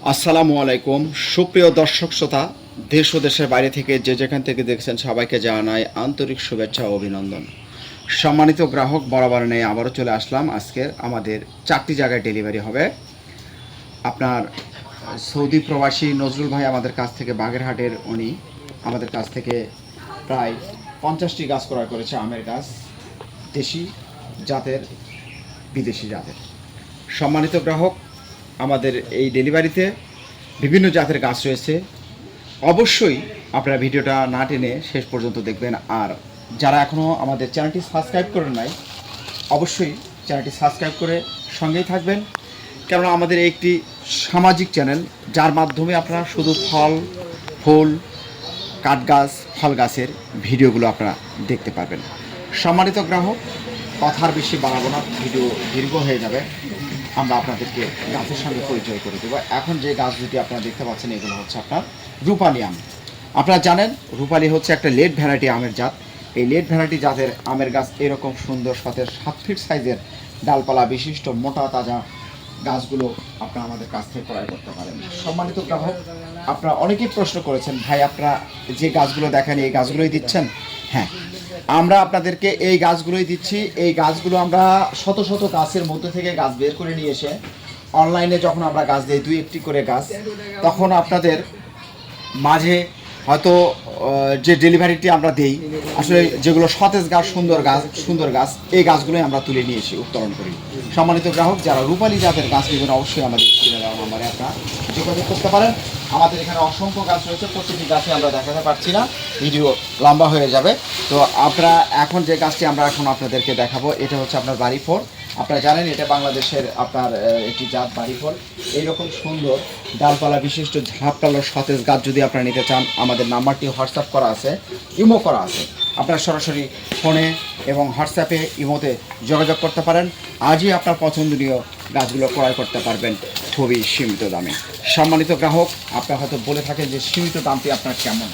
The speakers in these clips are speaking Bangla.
আসসালামু আলাইকুম সুপ্রিয় দর্শক শ্রোতা, দেশ ও দেশের বাইরে থেকে যে যেখান থেকে দেখছেন সবাইকে জানাই আন্তরিক শুভেচ্ছা ও অভিনন্দন। সম্মানিত গ্রাহক, বরাবর নিয়ে আবারও চলে আসলাম। আজকের আমাদের 4টি জায়গায় ডেলিভারি হবে। আপনার সৌদি প্রবাসী নজরুল ভাই আমাদের কাছ থেকে, বাগেরহাটের উনি আমাদের কাছ থেকে প্রায় 50টি গাছ ক্রয় করেছে। আমের গাছ, দেশি জাতের, বিদেশি জাতের। সম্মানিত গ্রাহক, আমাদের এই ডেলিভারিতে বিভিন্ন জাতের গাছ রয়েছে। অবশ্যই আপনারা ভিডিওটা না টেনে শেষ পর্যন্ত দেখবেন। আর যারা এখনও আমাদের চ্যানেলটি সাবস্ক্রাইব করেন নাই, অবশ্যই চ্যানেলটি সাবস্ক্রাইব করে সঙ্গেই থাকবেন, কেননা আমাদের একটি সামাজিক চ্যানেল, যার মাধ্যমে আপনারা শুধু ফল, ফুল, কাঠ গাছ, ফল গাছের ভিডিওগুলো আপনারা দেখতে পারবেন। সম্মানিত গ্রাহক, কথার বেশি বাড়াবো না, ভিডিও দীর্ঘ হয়ে যাবে। আমরা আপনাদেরকে গাছের সঙ্গে পরিচয় করে দেবো। এখন যে গাছ দুটি আপনারা দেখতে পাচ্ছেন, এগুলো হচ্ছে আপনার রূপালি আম। আপনারা জানেন রূপালি হচ্ছে একটা লেট ভ্যারাইটি আমের জাত। এই লেট ভ্যারাইটি জাতের আমের গাছ এরকম সুন্দর সতেজ 7 ফিট সাইজের ডালপালা বিশিষ্ট মোটা তাজা গাছগুলো আপনারা আমাদের কাছ থেকে ক্রয় করতে পারেন। সম্মানিত গ্রাহক, আপনারা অনেকেই প্রশ্ন করেছেন, ভাই আপনারা যে গাছগুলো দেখেন এই গাছগুলোই দিচ্ছেন? হ্যাঁ, আমরা আপনাদেরকে এই গাছগুলোই দিচ্ছি। এই গাছগুলো আমরা শত শত গাছের মধ্যে থেকে গাছ বের করে নিয়ে এসে অনলাইনে যখন আমরা গাছ দিই 2-1টি করে গাছ, তখন আপনাদের মাঝে হয়তো যে ডেলিভারিটি আমরা দেই, আসলে যেগুলো সতেজ গাছ, সুন্দর গাছ, এই গাছগুলোই আমরা তুলে নিয়ে এসে উত্তোলন করি। সম্মানিত গ্রাহক, যারা রূপালি জাতের গাছ নেবেন অবশ্যই আমাদের নাম্বারে আপনারা যোগাযোগ করতে পারেন। আমাদের এখানে অসংখ্য গাছ রয়েছে, প্রতিটি গাছে আমরা দেখাতে পারছি না, ভিডিও লম্বা হয়ে যাবে। তো আপনারা এখন যে গাছটি আমরা এখন আপনাদেরকে দেখাবো, এটা হচ্ছে আপনার বাড়ি ফোর। আপনারা জানেন এটা বাংলাদেশের আপনার একটি জাত বাড়ি ফল। এইরকম সুন্দর ডালপালা বিশিষ্ট ঝাঁপটালো সতেজ গাছ যদি আপনারা নিতে চান, আমাদের নাম্বারটি হোয়াটসঅ্যাপ করা আছে, ইমো করা আছে। আপনারা সরাসরি ফোনে এবং হোয়াটসঅ্যাপে, ইমোতে যোগাযোগ করতে পারেন। আজই আপনার পছন্দনীয় গাছগুলো ক্রয় করতে পারবেন খুবই সীমিত দামে। সম্মানিত গ্রাহক, আপনারা হয়তো বলে থাকেন যে সীমিত দামটি আপনার কেমন।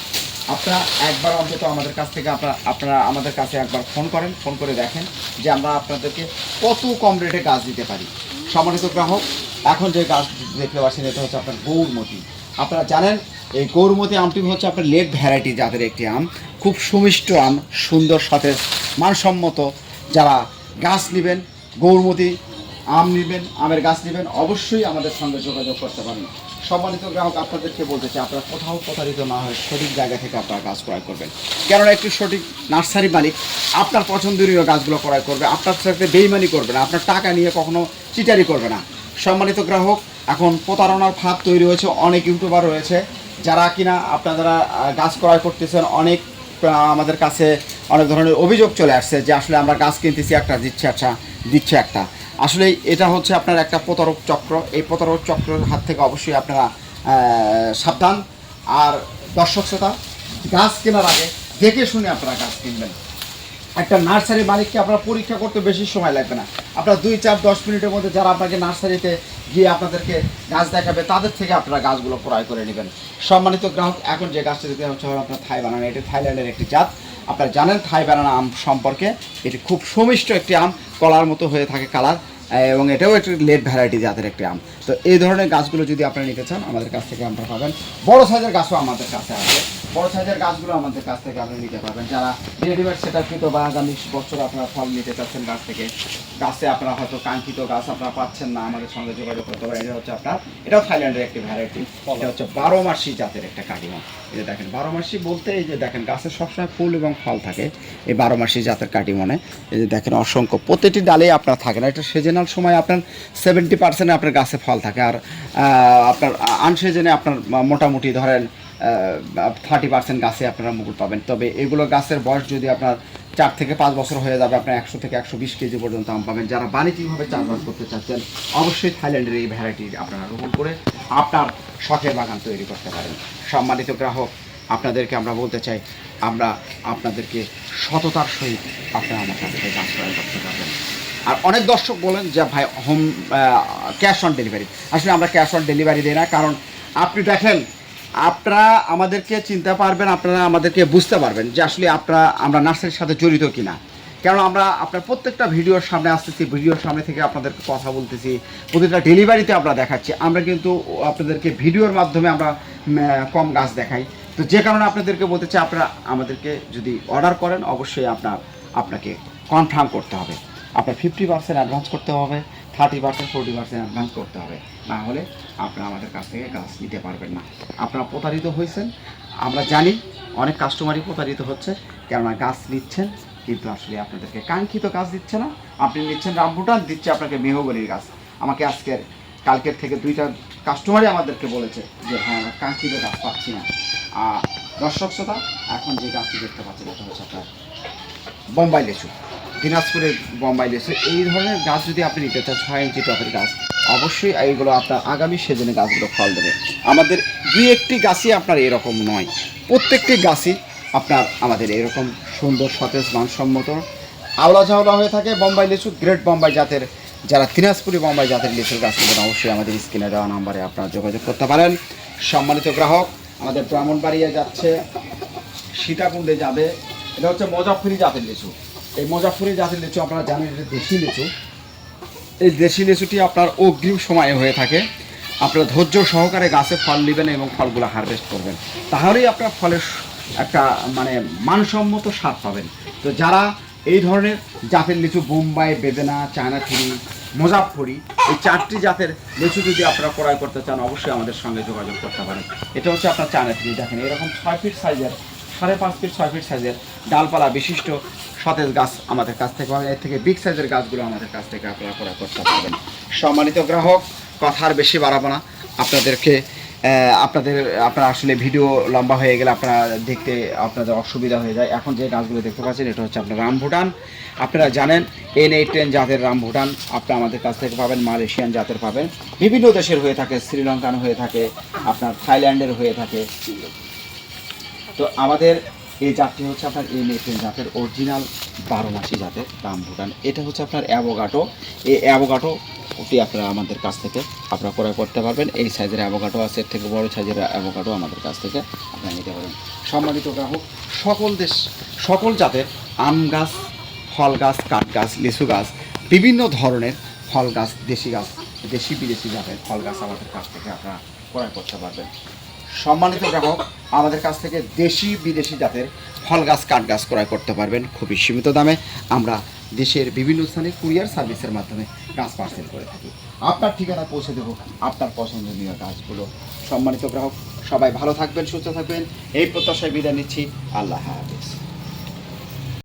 আপনারা একবার অন্তত আমাদের কাছ থেকে আপনারা আমাদের কাছে একবার ফোন করেন, ফোন করে দেখেন যে আমরা আপনাদেরকে কত কম রেটে গাছ দিতে পারি। সম্মানিত গ্রাহক, এখন যে গাছ দেখতে পাচ্ছেন এটা হচ্ছে আপনার গৌরমতি। আপনারা জানেন এই গৌরমতি আমটি হচ্ছে আপনার লেট ভ্যারাইটি জাতের একটি আম, খুব সুমিষ্ট আম, সুন্দর সতেজ মানসম্মত। যারা গাছ নেবেন, গৌরমতি আম নেবেন, আমের গাছ নেবেন, অবশ্যই আমাদের সঙ্গে যোগাযোগ করতে পারেন। সম্মানিত গ্রাহক, আপনাদেরকে বলতে চাই, আপনারা কোথাও প্রতারিত না হয় সঠিক জায়গা থেকে আপনারা গাছ ক্রয় করবেন, কেননা একটি সঠিক নার্সারি মালিক আপনার পছন্দনীয় গাছগুলো ক্রয় করবে, আপনার সাথে বেইমানি করবে না, আপনার টাকা নিয়ে কখনো চিটারি করবে না। সম্মানিত গ্রাহক, এখন প্রতারণার ফাঁদ তৈরি হয়েছে, অনেক ইউটিউবার রয়েছে যারা কিনা আপনারা গাছ ক্রয় করতেছেন। অনেক আমাদের কাছে অনেক ধরনের অভিযোগ চলে আসছে যে আসলে আমরা গাছ কিনতেছি একটা, দিচ্ছে একটা। আসলে এটা হচ্ছে আপনার একটা প্রতারক চক্র। এই প্রতারক চক্রের হাত থেকে অবশ্যই আপনারা সাবধান। আর দর্শক শ্রোতা, গাছ কেনার আগে দেখে শুনে আপনারা গাছ কিনবেন। একটা নার্সারি মালিককে আপনারা পরীক্ষা করতে বেশি সময় লাগবে না। আপনারা 2-4-10 মিনিটের মধ্যে যারা আপনাকে নার্সারিতে গিয়ে আপনাদেরকে গাছ দেখাবে, তাদের থেকে আপনারা গাছগুলো ক্রয় করে নেবেন। সম্মানিত গ্রাহক, এখন যে গাছটা দেখতে হচ্ছে আপনার থাই বানানা। এটি থাইল্যান্ডের একটি জাত। আপনারা জানেন থাই বানানা আম সম্পর্কে, এটি খুব সুমিষ্ট একটি আম, কলার মতো হয়ে থাকে কালার, এবং এটাও একটি লেট ভ্যারাইটি জাতের একটি আম। তো এই ধরনের গাছগুলো যদি আপনারা নিতে চান আমাদের কাছ থেকে আপনারা পাবেন। বড় সাইজের গাছও আমাদের কাছে আছে, বড় সাইজের গাছগুলো আমাদের কাছ থেকে আপনি নিতে পারবেন। যারা রেডিমেড সেটআপকৃত বা আগামী বছর আপনারা ফল নিতে চাচ্ছেন গাছ থেকে, গাছে আপনারা হয়তো কাঙ্ক্ষিত গাছ আপনারা পাচ্ছেন না, আমাদের সঙ্গে যোগাযোগ করতে পারেন। এটা হচ্ছে আপনার, এটাও থাইল্যান্ডের একটি ভ্যারাইটি। এটা হচ্ছে 12 মাসি জাতের একটা কাটিমন। এই যে দেখেন 12 মাসি বলতে, এই যে দেখেন গাছের সবসময় ফুল এবং ফল থাকে এই 12 মাসি জাতের কাটিমনে। এই যে দেখেন অসংখ্য, প্রতিটি ডালেই আপনার থাকে না। এটা সিজনাল সময় আপনার 70% আপনার গাছে ফল থাকে, আর আপনার আনসিজনে আপনার মোটামুটি ধরেন 30% গাছে আপনারা মুকুল পাবেন। তবে এগুলো গাছের বয়স যদি আপনার 4 থেকে 5 বছর হয়ে যাবে, আপনার 100 থেকে 120 কেজি পর্যন্ত আম পাবেন। যারা বাণিজ্যিকভাবে চাষবাস করতে চাচ্ছেন অবশ্যই থাইল্যান্ডের এই ভ্যারাইটি আপনারা রোপণ করে আপনার শখের বাগান তৈরি করতে পারেন। সম্মানিত গ্রাহক, আপনাদেরকে আমরা বলতে চাই, আমরা আপনাদেরকে সততার সহিত আপনারা আমার কাছ থেকে গাছ ক্রয় করতে পারবেন। আর অনেক দর্শক বলেন যে ভাই ক্যাশ অন ডেলিভারি। আসলে আমরা ক্যাশ অন ডেলিভারি দিই না, কারণ আপনি দেখেন আপনারা আমাদেরকে চিনতে পারবেন, আপনারা আমাদেরকে বুঝতে পারবেন যে আসলে আমরা নার্সারির সাথে জড়িত কিনা। কারণ আমরা আপনার প্রত্যেকটা ভিডিওর সামনে আসতেছি, ভিডিওর সামনে থেকে আপনাদেরকে কথা বলতেছি, প্রতিটা ডেলিভারিতে আমরা দেখাচ্ছি। আমরা কিন্তু আপনাদেরকে ভিডিওর মাধ্যমে আমরা কম গাছ দেখাই। তো যে কারণে আপনাদেরকে বলতে চাই, আপনারা আমাদেরকে যদি অর্ডার করেন অবশ্যই আপনাকে কনফার্ম করতে হবে। আপনার 50% অ্যাডভান্স করতে হবে, 30% 40% অ্যাডভান্স করতে হবে, না হলে আপনারা আমাদের কাছ থেকে গাছ নিতে পারবেন না। আপনারা প্রতারিত হয়েছেন, আমরা জানি অনেক কাস্টমারই প্রতারিত হচ্ছে, কেননা গাছ নিচ্ছেন কিন্তু আসলে আপনাদেরকে কাঙ্ক্ষিত গাছ দিচ্ছে না। আপনি নিচ্ছেন রামবুটান, দিচ্ছে আপনাকে মেহগনির গাছ। আমাকে কালকের থেকে 2টা কাস্টমারই আমাদেরকে বলেছে যে হ্যাঁ আমরা কাঙ্ক্ষিত গাছ পাচ্ছি না। দর্শক শ্রোতা, এখন যে গাছটি দেখতে পাচ্ছেন এটা হচ্ছে আপনার বোম্বাই লিচু, দিনাজপুরের বোম্বাই লিচু। এই ধরনের গাছ যদি আপনি নিতে চান, 6 ইঞ্চি টপের গাছ, অবশ্যই এইগুলো আপনার আগামী সিজনে গাছগুলো ফল দেবে। আমাদের 2-1টি গাছই আপনার এরকম নয়, প্রত্যেকটি গাছই আপনার আমাদের এরকম সুন্দর সতেজ মানসম্মত আওলা ঝাওলা হয়ে থাকে। বোম্বাই লিচু, গ্রেট বোম্বাই জাতের, যারা দিনাজপুরি বোম্বাই জাতের লিচুর গাছ নেবেন অবশ্যই আমাদের স্ক্রিনে দেওয়া নাম্বারে আপনারা যোগাযোগ করতে পারেন। সম্মানিত গ্রাহক, আমাদের ব্রাহ্মণবাড়িয়া যাচ্ছে, সীতাকুণ্ডে যাবে। এটা হচ্ছে মুজাফফরি জাতের লিচু। এই মুজাফফরি জাতের লিচু আপনারা জানেন এটা দেশি লিচু। এই দেশি লিচুটি আপনার অগ্রিম সময়ে হয়ে থাকে। আপনারা ধৈর্য সহকারে গাছে ফল নেবেন এবং ফলগুলো হারভেস্ট করবেন, তাহলেই আপনার ফলের একটা মানসম্মত স্বাদ পাবেন। তো যারা এই ধরনের জাতের লিচু, বোম্বাই, বেদেনা, চায়না থ্রি, মুজাফফরি, এই 4টি জাতের লিচু যদি আপনারা ক্রয় করতে চান অবশ্যই আমাদের সঙ্গে যোগাযোগ করতে পারেন। এটা হচ্ছে আপনার চায়না থ্রি, দেখেন এরকম 6 ফিট সাইজের, 5.5 ফিট 6 ফিট সাইজের ডালপালা বিশিষ্ট সতেজ গাছ আমাদের কাছ থেকে পাবেন। এর থেকে বিগ সাইজের গাছগুলো আমাদের কাছ থেকে আপনারা ক্রয় করতে পারবেন। সম্মানিত গ্রাহক, কথা আর বেশি বাড়াবো না, আপনারা আসলে ভিডিও লম্বা হয়ে গেলে আপনারা দেখতে আপনাদের অসুবিধা হয়ে যায়। এখন যে গাছগুলো দেখতে পাচ্ছেন এটা হচ্ছে আপনার রামভুটান। আপনারা জানেন N810 জাতের রামভুটান আপনারা আমাদের কাছ থেকে পাবেন, মালয়েশিয়ান জাতের পাবেন, বিভিন্ন দেশের হয়ে থাকে, শ্রীলঙ্কান হয়ে থাকে, আপনার থাইল্যান্ডের হয়ে থাকে। তো আমাদের এই জাতটি হচ্ছে আপনার N810 জাতের অরিজিনাল 12 মাসি জাতের রামভুটান। এটা হচ্ছে আপনার অ্যাভোকাডো। এই অ্যাভোকাডোটি আপনারা আমাদের কাছ থেকে আপনারা ক্রয় করতে পারবেন। এই সাইজের অ্যাভোকাডো আছে, এর থেকে বড় সাইজের অ্যাভোকাডো আমাদের কাছ থেকে আপনারা নিতে পারেন। সম্মানিত গ্রাহক, সকল জাতের আম গাছ, ফল গাছ, কাঠ গাছ, লিচু গাছ, বিভিন্ন ধরনের ফল গাছ, দেশি বিদেশি জাতের ফল গাছ আমাদের কাছ থেকে আপনারা ক্রয় করতে পারবেন। সম্মানিত গ্রাহক, আমাদের কাছ থেকে দেশি বিদেশি জাতের ফল গাছ, কাঠ গাছ ক্রয় করতে পারবেন খুবই সীমিত দামে। আমরা দেশের বিভিন্ন স্থানে কুরিয়ার সার্ভিসের মাধ্যমে গাছ পার্সেল করে থাকি। আপনার ঠিকানা পৌঁছে দেবো আপনার পছন্দনীয় গাছগুলো। সম্মানিত গ্রাহক, সবাই ভালো থাকবেন, সুস্থ থাকবেন, এই প্রত্যাশায় বিদায় নিচ্ছি। আল্লাহ হাফেজ।